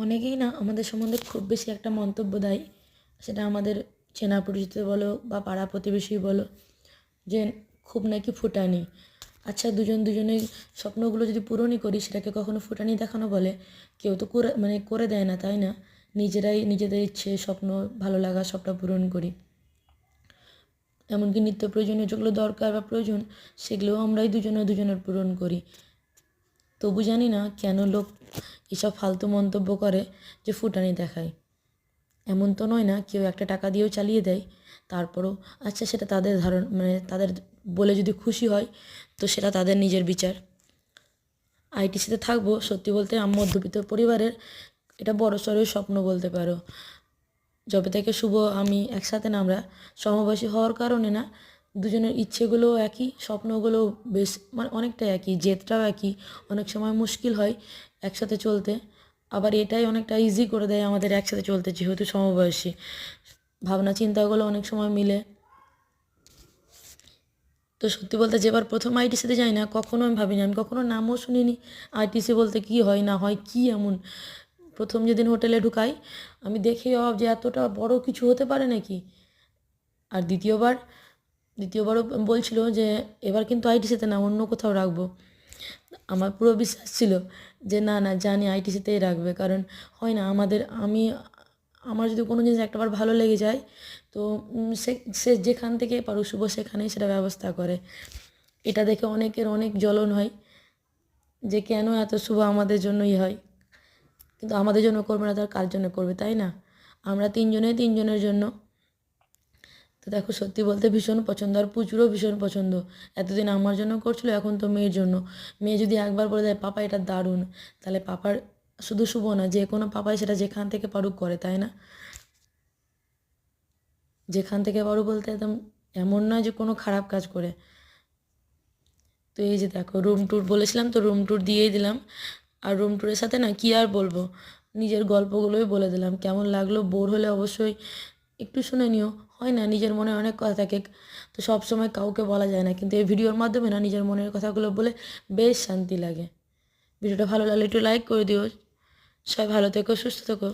অনেকেই না আমাদের সম্বন্ধে খুব বেশি একটা মন্তব্য দেয়, সেটা আমাদের চেনা পরিচিত বলো বা পাড়া প্রতিবেশী বলো, যে খুব নাকি ফুটানি। আচ্ছা, দুজন দুজনের স্বপ্নগুলো যদি পূরণই করি, সেটাকে কখনো ফুটানি দেখানো বলে? কেউ তো করে দেয় না, তাই না? নিজেরাই নিজেদের ইচ্ছে, স্বপ্ন, ভালো লাগা সবটা পূরণ করি। এমনকি নিত্য প্রয়োজনীয় যেগুলো দরকার বা প্রয়োজন, সেগুলোও আমরাই দুজনে দুজনের পূরণ করি। তবু জানি না কেন লোক এসব ফালতু মন্তব্য করে যে ফুটানি দেখায়। এমন তো নয় না কেউ একটা টাকা দিয়েও চালিয়ে দেয়। তারপরও আচ্ছা, সেটা তাদের তাদের বলে যদি খুশি হয়, তো সেটা তাদের নিজের বিচার। আইটিসিতে থাকবো, সত্যি বলতে মধ্যবিত্ত পরিবারের এটা বড়সড় স্বপ্ন বলতে পারো। যবে থেকে শুভ আমি একসাথে না, আমরা সমবয়সী হওয়ার কারণে না, দুজনের ইচ্ছেগুলোও একই, স্বপ্নগুলোও বেশ অনেকটা একই, জেদটাও একই। অনেক সময় মুশকিল হয় একসাথে চলতে, আবার এটাই অনেকটা ইজি করে দেয় আমাদের একসাথে চলতে, যেহেতু সমবয়সী। ভাবনা চিন্তাগুলো অনেক সময় মিলে। তো সত্যি বলতে যেবার প্রথম আইটিসিতে যাই না, কখনো আমি ভাবিনি, আমি কখনো নামও শুনিনি আইটিসি বলতে কী হয় না হয়, কী এমন। প্রথম যেদিন হোটেলে ঢুকাই, আমি দেখেই অবাক যে এতটা বড় কিছু হতে পারে নাকি। আর দ্বিতীয়বারও বলছিল যে এবার কিন্তু আইটিসিতে না, অন্য কোথাও রাখবো। আমার পুরো বিশ্বাস ছিল যে না না, জানি আইটিসিতেই রাখবে, কারণ হয় না আমার যদি কোনো জিনিস একটাবার ভালো লেগে যায়, তো সে সে যেখান থেকে পারুক শুভ সেখানেই সেটা ব্যবস্থা করে। এটা দেখে অনেকের অনেক জ্বলন হয় যে কেন এত শুভ আমাদের জন্যই হয়, কিন্তু আমাদের জন্য করবে না, তার কার জন্য করবে, তাই না? আমরা তিনজনের জন্য। তো দেখো, সত্যি বলতে ভীষণ পছন্দ, আর প্রচুরও ভীষণ পছন্দ। এতদিন আমার জন্য করছিল, এখন তো মেয়ের জন্য। মেয়ে যদি একবার বলে দেয় পাপা এটা দারুণ, তাহলে পাপার, শুধু শুভ না, যে কোনো পাপাই সেটা যেখান থেকে পারুক করে, তাই না? যেখান থেকে পারুক বলতে একদম এমন নয় যে কোনো খারাপ কাজ করে। তো এই যে দেখো, রুম ট্যুর বলেছিলাম, তো রুম ট্যুর দিয়েই দিলাম। আর রুম ট্যুরের সাথে না কি আর বলবো, নিজের গল্পগুলোই বলে দিলাম। কেমন লাগলো, বোর হলে অবশ্যই একটু শুনে নিও। হয় না, নিজের মনে অনেক কথা থাকে, তো সব সময় কাউকে বলা যায় না, কিন্তু এই ভিডিওর মাধ্যমে না নিজের মনের কথাগুলো বলে বেশ শান্তি লাগে। ভিডিওটা ভালো লাগলে একটু লাইক করে দিও। সবাই ভালো থেকো, সুস্থ থেকো।